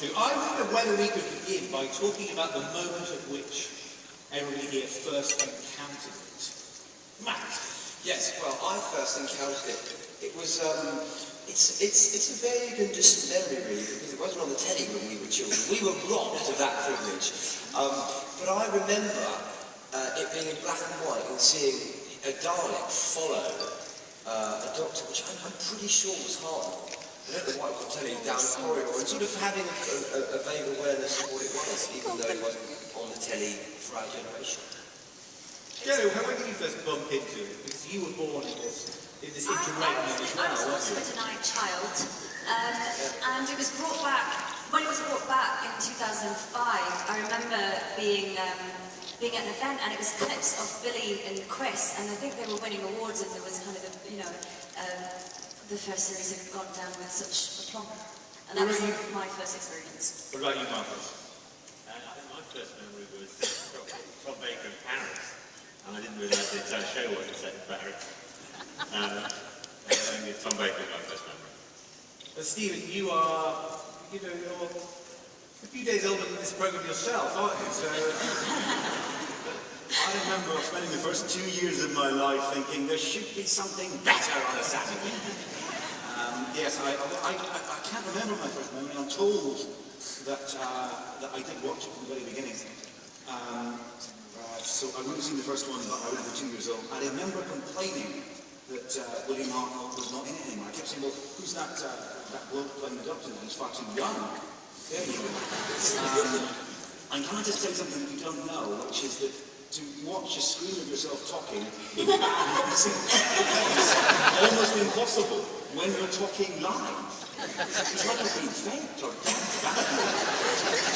to. I wonder whether we could begin by talking about the moment at which everybody here first encountered it. Matt? Yes, well, I first encountered it. It was, it's a vague and distant memory, really, because it wasn't on the telly when we were children. We were robbed of that privilege. But I remember it being in black and white and seeing a Dalek follow a doctor, which I'm pretty sure was Hartnell. I don't know why it was telling down the corridor, and sort of having a vague awareness of what it was, even though it wasn't on the telly for our generation. Jenn, when did you first bump into it? Because you were born in this interregnum as well. I was also a denied child, and it was brought back, when it was brought back in 2005, I remember being at an event, and it was clips of Billy and Chris, and I think they were winning awards, and there was kind of the first series had gone down with such aplomb. And that was my first experience. What about you, Marcus? I think my first memory was Tom Baker in Paris, and I didn't realise the entire show wasn't set in Paris. I think Tom Baker was my first memory. Stephen, you're a few days older than this programme yourself, aren't you? So, I remember spending the first 2 years of my life thinking there should be something better on a Saturday. Yes, I can't remember my first memory. I'm told that I did watch it from the very beginning. So I wouldn't have seen the first one, but I was 2 years old. I remember complaining that William Hartnell was not in it anymore. I kept saying, well, who's that bloke playing the doctor? He's far too young. There you go. And can I just tell you something that you don't know, which is that to watch a screen of yourself talking in is almost impossible when you're talking live. It's like you're being faked or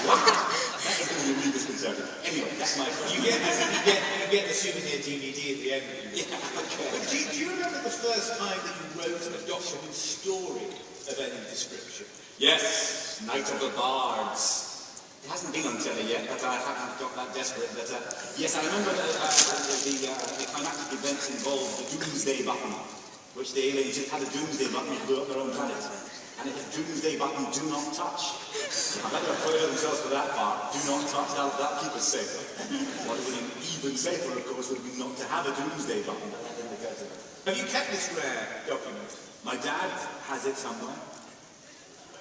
wow, that is going to be really disconcerting. Anyway, that's my first. You get the souvenir DVD at the end. Yeah, okay. But do you remember the first time that you wrote a document story of any description? Yes, Night of the Bards. It hasn't been on telly yet, but I haven't got that desperate. But yes, I remember the climactic events involved the Doomsday Button, which the aliens had a Doomsday Button to blow up their own planet. And it had Doomsday Button, do not touch. I bet they're proud of themselves for that part. Do not touch, that'll keep us safer. What would be even safer, of course, would be not to have a Doomsday Button, but that didn't occur to me. Have you kept this rare document? My dad has it somewhere.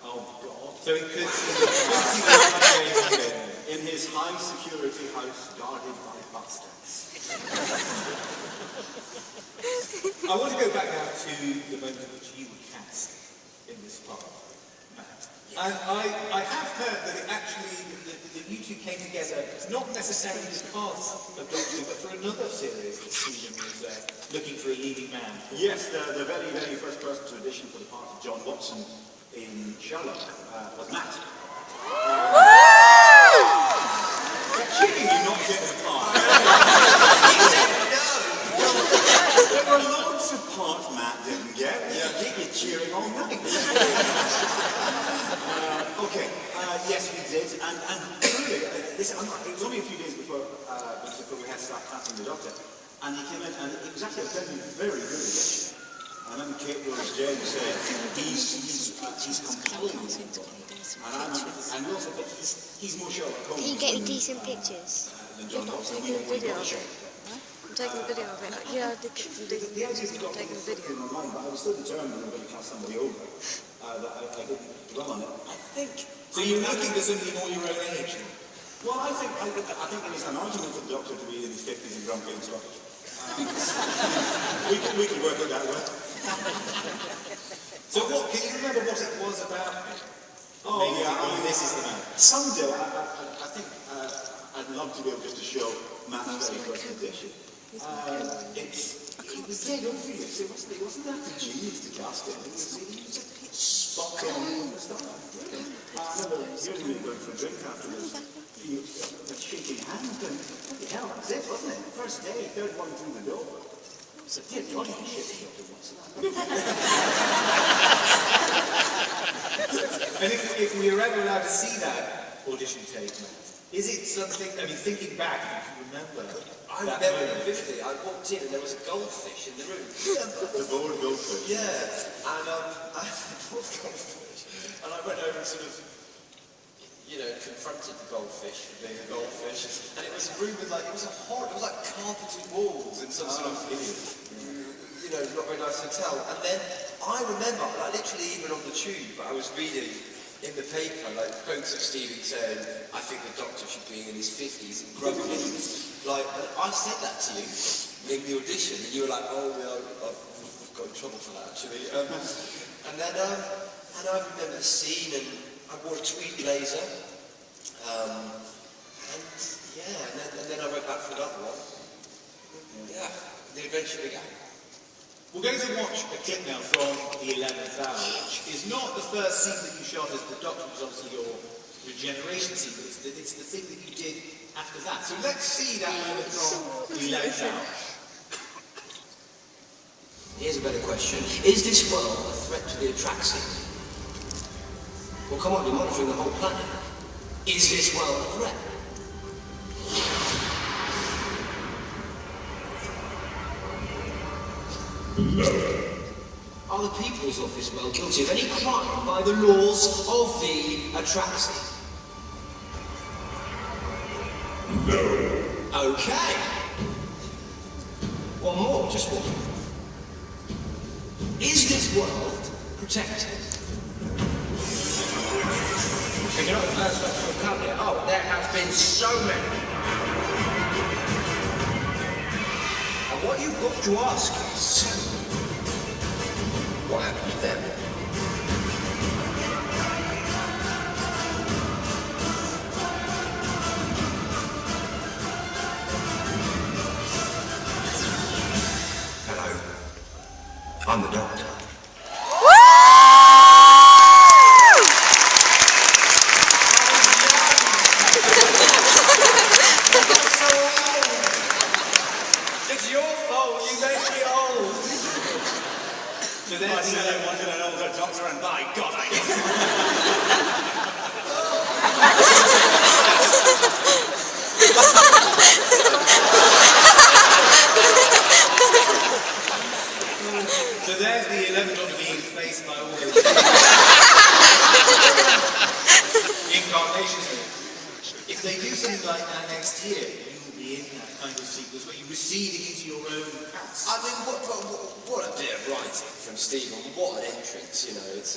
Oh, God. So it could see in his high security house guarded by bastards. I want to go back now to the moment in which you were cast in this part, Matt. And I have heard that it actually, that you two came together, not necessarily as part of Doctor Who, but for another series that Stephen was looking for a leading man. Yes, the very, very first person to audition for the part of John Watson in Sherlock was Matt. Cheating you not get the part. He said no! There were loads of parts Matt didn't get. You're cheering all night. Okay, yes we did, and really, it was only a few days before we had to start casting the Doctor, and he came in, and it was actually a very good audition. I remember Kate Rose Jenn said, he's compelling people. And we also think he's more Sherlock Holmes. Are you getting decent pictures? You're not taking a video of it. I'm taking a video of it. Yeah, I did get some decent pictures, but I'm taking a video. In my mind, but I was still determined when I'm going to cast somebody over, that I didn't dwell on it. I think... So you're looking for somebody more your own age? Well, I think there is an argument for the Doctor to be in his 50s and grumpy and Scottish. We could work it that way. So what, can you remember what it was about him? Oh, yeah, I mean, this is the man. Someday, I think I'd love to be able just to show Matt's very first edition. It was dead obvious. It wasn't that genius to cast him. He was just spot on from the start. I remember hearing him going for a drink afterwards. He was shaking hands and what the hell, that's it, wasn't it? First day, third one through the door. It's a dead body shit. And if we were ever allowed to see that audition tape, is it something, I mean, thinking back, you can remember? I remember it vividly. I walked in and there was a goldfish in the room. The bored goldfish. Yeah. And I bought goldfish. And I went over and sort of you know, confronted the goldfish for being a goldfish, and it was a room with like, it was like carpeted walls in some sort of, you know, not very nice hotel. And then I remember, like literally even on the tube, I was reading in the paper, like quotes of Stephen saying, I think the Doctor should be in his 50s and grumpy. Like, and I said that to you in the audition, and you were like, oh, yeah, I've got in trouble for that actually. And then, and I remember the scene, and I wore a tweed blazer, and yeah, and then I went back for another one. Yeah, the adventure began. We're going to watch a clip now from the 11th hour, which is not the first scene that you shot as the Doctor, which is obviously your regeneration scene, but it's the thing that you did after that. So let's see that moment from the 11th hour. Here's a better question. Is this world a threat to the Atraxi? Well, come on, you're monitoring the whole planet. Is this world a threat? Are the peoples of this world guilty of any crime by the laws of the Atraxi? No. Okay. One more, just one. Is this world protected? You're not the first one to come here. Oh, there have been so many. And what you've got to ask is, what happened to them? Hello. I'm the Doctor. I said I wanted an older Doctor, and by God, I got So there's the 11th Doctor being faced by all those incarnations. If they do something like that next year, you will be in that kind of sequence where you're receding into your own house. I mean, what a bit of writing from Stephen. What an entrance, you know. It's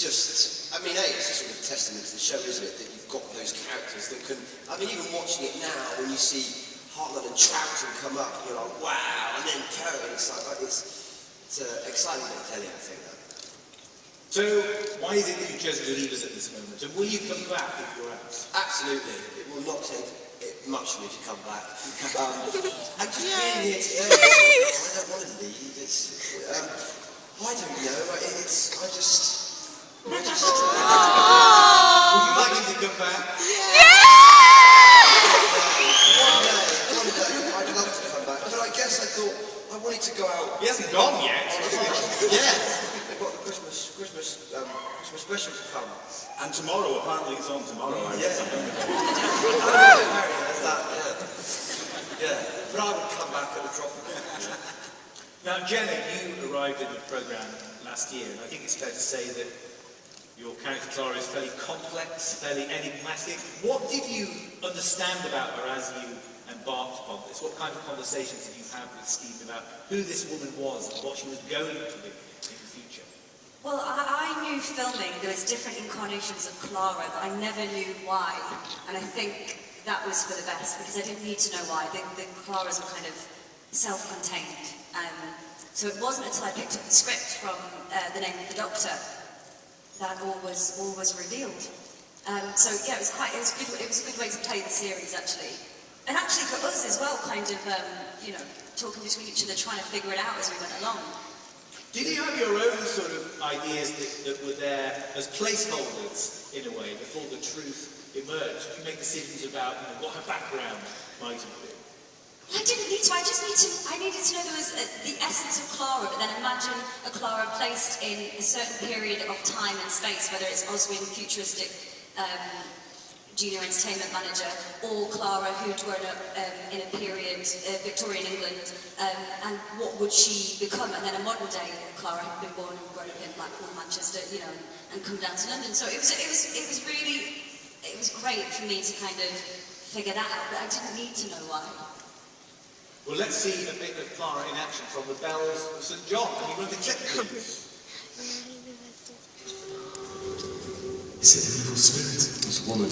just, I mean, it's a sort of testament to the show, isn't it, that you've got those characters that can, I mean, even watching it now, when you see Hartland and Troughton come up, you're like, wow, and then Poe, it's like, it's an exciting bit of telly, I think. So, why is it that you chose to leave us at this moment? And will you come back if you're out? Absolutely. It will not take much for me to come back. I'm just being here today. I don't want to leave. It's, I don't know. I just. Would you like him to come back? One day, I'd love to come back. But I guess I thought I wanted to go out. He hasn't gone yet. Yeah. They've got the Christmas special to come. And tomorrow, apparently it's on tomorrow. Yeah. Yeah. But I would come back at the drop of it. Now, Jenna, you arrived in the programme last year, and I think it's fair to say that your character Clara is fairly complex, fairly enigmatic. What did you understand about her as you embarked upon this? What kind of conversations did you have with Steve about who this woman was and what she was going to be in the future? Well, I knew filming there was different incarnations of Clara, but I never knew why. And I think that was for the best, because I didn't need to know why. The Claras were kind of self-contained. So it wasn't until I picked up the script from The Name of the Doctor that all was revealed. So yeah, it was a good way to play the series, actually. And actually for us as well, kind of, you know, talking between each other, trying to figure it out as we went along. Did you have your own sort of ideas that were there as placeholders, in a way, before the truth emerged? Did you make decisions about, you know, what her background might have been? I didn't need to. I needed to know there was the essence of Clara, but then imagine a Clara placed in a certain period of time and space, whether it's Oswin, futuristic junior entertainment manager, or Clara, who'd grown up in a period, Victorian England, and what would she become? And then a modern day Clara had been born and grown up in Blackpool, Manchester, you know, and come down to London. So it was great for me to kind of figure that out, but I didn't need to know why. Well, let's see a bit of Clara in action from the Bells of St. John. Can you run the clip, please? Is it an evil spirit? It's a woman.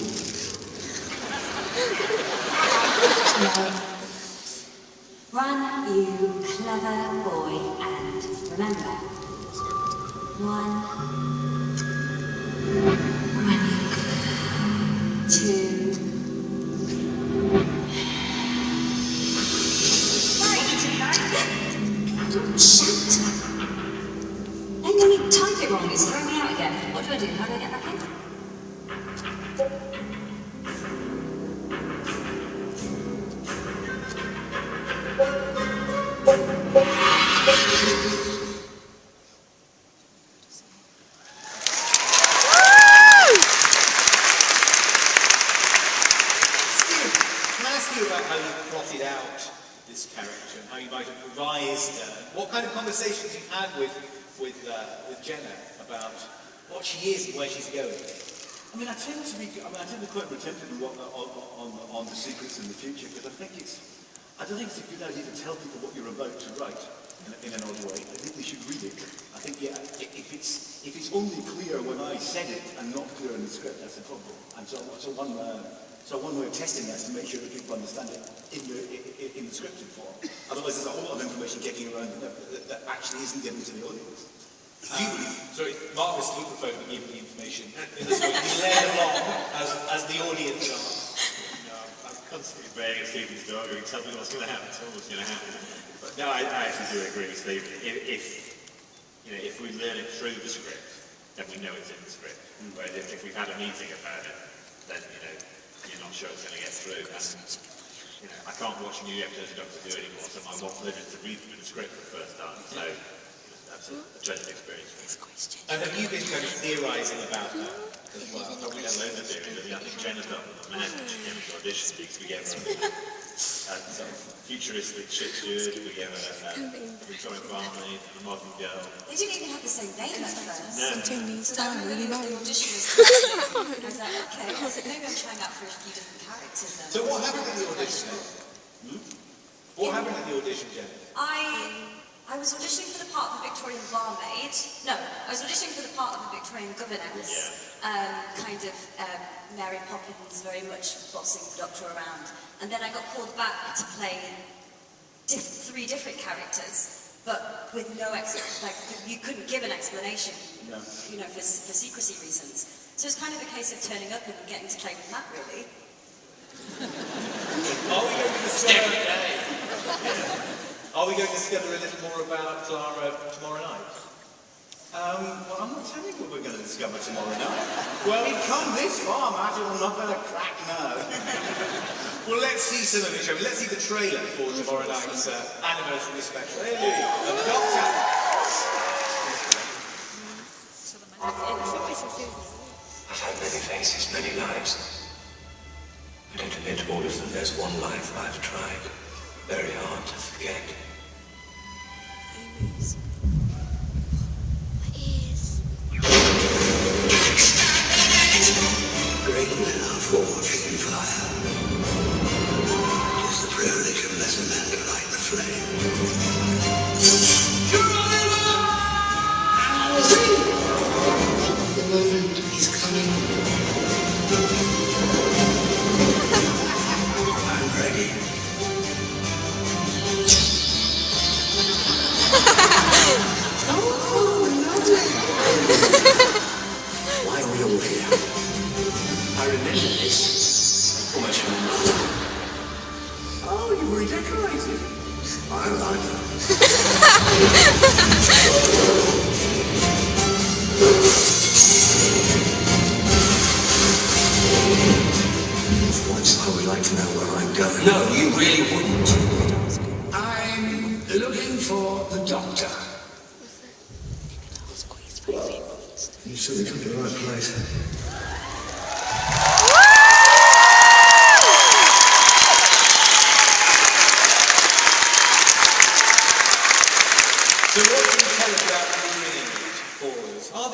Run, you clever boy, and remember. 1, 2. Shit! I'm going to type it wrong, it's throwing me out again. What do I do? How do I get back in? What kind of conversations you've had with Jenna about what she is and where she's going? I mean, I tend to be quite retentive on the secrets in the future, because I don't think it's a good idea to tell people what you're about to write in an odd way. I think they should read it. I think, yeah, if it's only clear when I said it and not clear in the script, that's the problem. And so one way of testing that is to make sure that people understand it in the scripted form. Otherwise, there's a whole lot of information kicking around that actually isn't given to the audience. Sorry, Marcus, you prefer to give the information in the script. You lay along as the audience are. No, I'm constantly bearing a Stephen story. You tell me what's going to happen, tell me what's going to happen. But no, I actually do agree with Stephen. If we learn it through the script, then we know it's in the script. Whereas if we've had a meeting about it, then you're not sure it's going to get through. And, I can't watch new episodes of Doctor Who anymore, so I want pleasure to read through the script for the first time. So that's a pleasant experience for me. And have you been kind of theorising about that as well? Probably have loads of theories. I think Jenn has done with the man when she came to audition because we gave her a sort of futuristic ship steward, we gave her a Victorian barmaid and a modern girl. They didn't even have the same name at first. No. So I remember the audition was I was like, okay, maybe I'm trying out for a few different characters then. So what happened at the audition? What happened at the audition, Jenn? I was auditioning for the part of the Victorian barmaid. No, I was auditioning for the part of the Victorian governess. Kind of Mary Poppins, very much bossing the doctor around. And then I got called back to play 3 different characters, but with no you couldn't give an explanation, for secrecy reasons. So it's kind of a case of turning up and getting to play with Matt, really. Are we going to discover a little more about Clara tomorrow night? Well, I'm not telling you what we're going to discover tomorrow night. Well, we've come this far, Matt, and I'm not going to crack now. Well, let's see some of it, shall we? Let's see the trailer for tomorrow night's anniversary special. Of the Doctor. I've had many faces, many lives. I don't admit all of them. There's one life I've tried. Very hard to forget. Great men are forged in fire. It is the privilege of lesser men to light the flame. The moment is coming. I'm ready. Why are we all here? I remember this. Almost remember. Oh, you've redecorated. I like it. Once I would like to know where I'm going. No, you really wouldn't. I'm looking for the Doctor. You certainly come to the right place.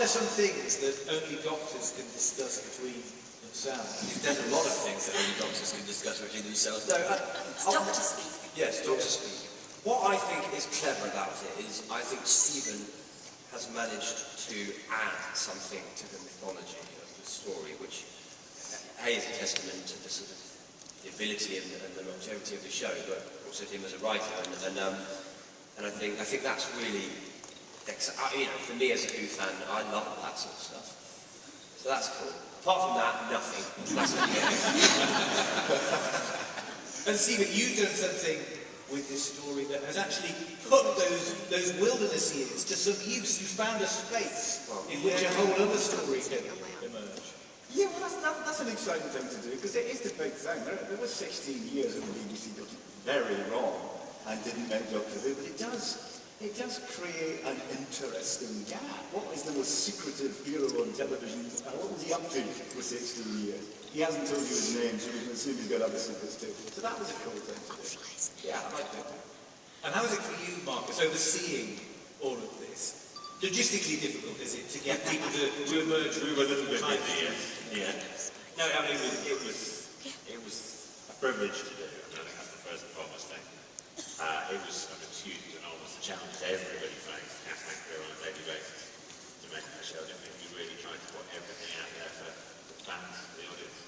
there some things that only doctors can discuss between themselves? There's a lot of things that only doctors can discuss between themselves. No, It's doctor speak. yes, doctor speak. What I think is clever about it is I think Stephen has managed to add something to the mythology of the story, which is a testament to the sort of the ability and the longevity of the show, but also to him as a writer. And I think that's really, for me as a Who fan, I love that sort of stuff. So that's cool. Apart from that, nothing. That's what you get. And Stephen, you've done something with this story that has actually put those wilderness years to some use. You found a space in which a whole other story can emerge. Yeah, well, that's an exciting thing to do, because it is the big thing. There was 16 years that the BBC got it very wrong and didn't make Doctor Who, but it does create an interesting gap. What is the most secretive hero on television? What was he up to for 16 years? He hasn't told you his name, so we can assume he's got other secrets too. So that was a cool thing to do. Yeah, I liked it. And how is it for you, Marcus, overseeing all of this? Logistically difficult, is it, to get people to emerge? We were a little bit busy, yeah. No, I mean, it was a privilege to do. I think that's the first and foremost thing. It was huge and almost a challenge that everybody faced, has to do on a daily basis to make the show. I think we really tried to put everything out there for the fans, for the audience.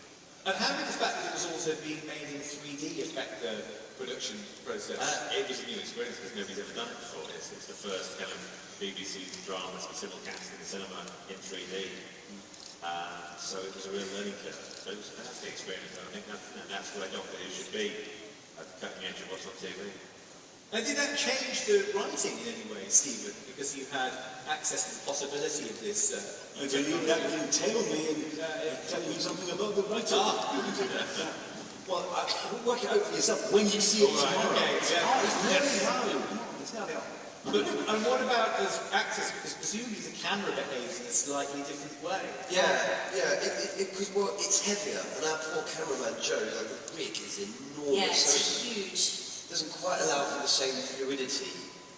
And how did the fact that it was also being made in 3D affect the production process? It was a new experience because nobody's ever done it before. It's the first kind of BBC drama to be simulcast in the cinema in 3D. So it was a real learning curve. But it was a fantastic experience. I think that's where Doctor Who should be, at the cutting edge of what's on TV. And did that change the writing in any way, Stephen? Because you had access to the possibility of this. I believe that you tell me and tell you something about the writing. Well, work it out for yourself when you see it tomorrow. Okay, yeah. It's nearly out. It's nearly out. But, and what about as actors? Because presumably the camera behaves in a slightly different way. Yeah, because it's heavier, and our poor cameraman Joe, like the rig is enormous. Yeah, it's huge. Doesn't quite allow for the same fluidity.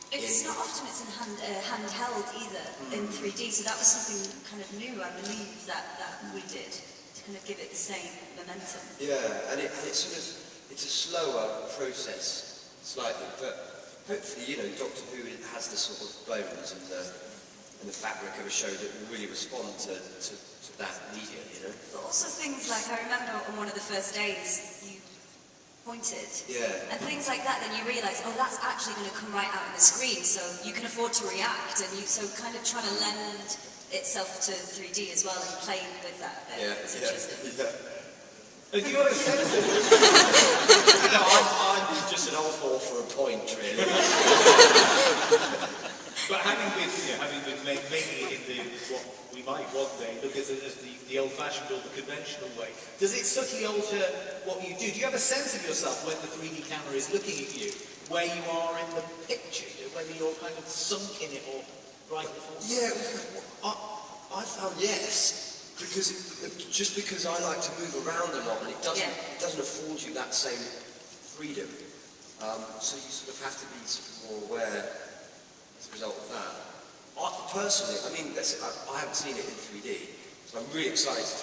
It's not often it's in handheld either in 3D, so that was something kind of new, I believe, that we did to kind of give it the same momentum. Yeah, and it's sort of a slower process, slightly, but hopefully, Doctor Who has the sort of bones and the fabric of a show that will really respond to that media, But also things like, I remember on one of the first days, you pointed. Yeah. And things like that, then you realise, oh, that's actually going to come right out on the screen, so you can afford to react, and so kind of trying to lend itself to 3D as well and play with that bit. It's interesting. And do you have a sense of it? I'm just an old ball for a point, really. But having been making it in what we might one day look at as the old-fashioned or the conventional way, does it subtly alter what you do? Do you have a sense of yourself when the 3D camera is looking at you, where you are in the picture, whether you're kind of sunk in it or right before? Yeah, I found yes. Because I like to move around a lot, and it doesn't afford you that same freedom. So you sort of have to be sort of more aware as a result of that. Personally, I mean, I haven't seen it in 3D, so I'm really excited to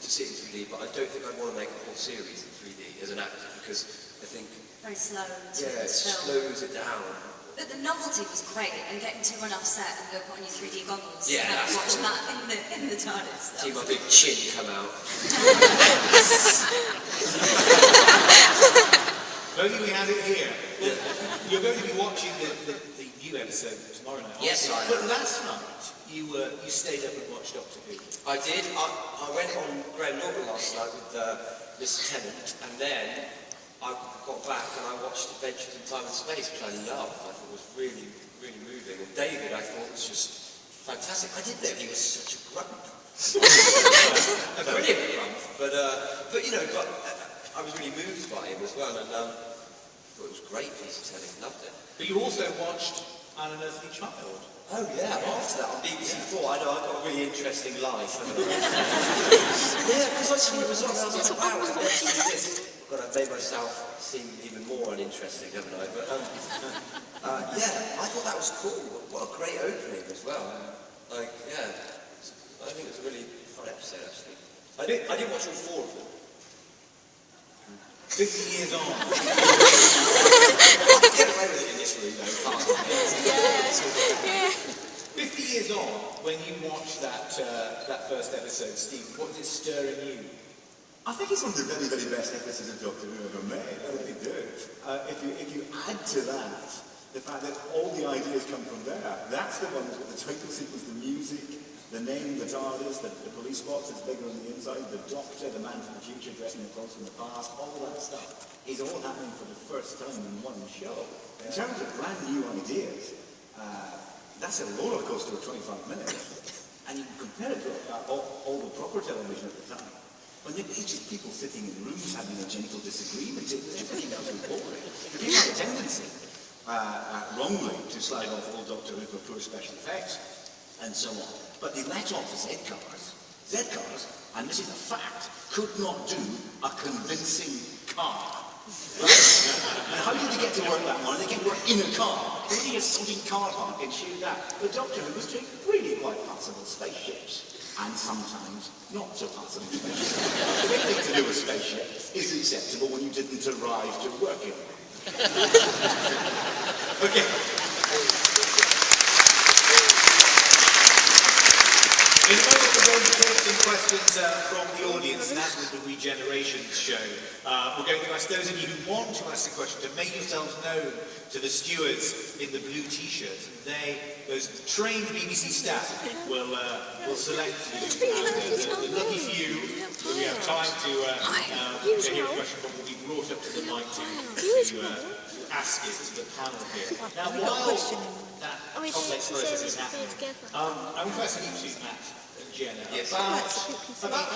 see it in 3D. But I don't think I'd want to make a whole series in 3D as an actor, because I think very slow. It slows it down. But the novelty was great, and getting to run off set and go put on your 3D goggles and watch that in the TARDIS. See my big chin come out. If only we had it here. Well, you're going to be watching the new episode tomorrow night. Yes, I am. But last night you stayed up and watched Doctor Who. I did. I went on Graham Norton last night with Mr. Tennant, and then I got back and I watched Adventures in Time and Space, which I loved. I thought was really, really moving. And David, I thought, was just fantastic. I didn't know he was such a grump. A brilliant grump. But I was really moved by him as well, and I thought it was a great piece of telling. Loved it. But you also watched An Unearthly Child. Oh yeah, after that on BBC 4, I know I've got a really interesting life. Yeah, because I saw it was on, I was like, wow, let's do this. I've made myself seem even more uninteresting, haven't I? But I thought that was cool. What a great opening as well. I think it was a really fun episode, actually. I didn't watch all 4 of them. 50 years on. Get away with it in this room, though, can't you? 50 years on, when you watch that first episode, Steve, what does it stir in you? I think it's one of the very, very best episodes of Doctor Who ever made. I really do. If you add to that the fact that all the ideas come from there, that's the one that's got the title sequence, the music, the name, the TARDIS, the police box that's bigger on the inside, the Doctor, the man from the future dressing in clothes from the past, all that stuff is all happening for the first time in one show. In terms of brand new ideas, that's a roller coaster of 25 minutes. And you compare it to all the proper television at the time. When it's just people sitting in rooms having a gentle disagreement, everything else was boring. People have a tendency, wrongly, to slide off all Doctor Who for poor special effects, and so on. But they let off Z-cars, and this is a fact, could not do a convincing car. Right? And how did they get to work that morning? They get to work in a car. Really a sodding car park and shoot that. But Doctor Who was doing really quite passable spaceships. And sometimes not so passable spaceships. The big thing to do with spaceship is acceptable when you didn't arrive to work in it. Okay. In a moment, we're going to take some questions from the audience, and as with the Regenerations show, we're going to ask those of you who want to ask a question to make yourselves known to the stewards in the blue t-shirts. And those trained BBC staff will select you. And the lucky few who we have time to hear a question from will be brought up to the mic to ask it to the panel here. Now, while that complex process is happening, I'm going to ask you two, Matt and Jenna, about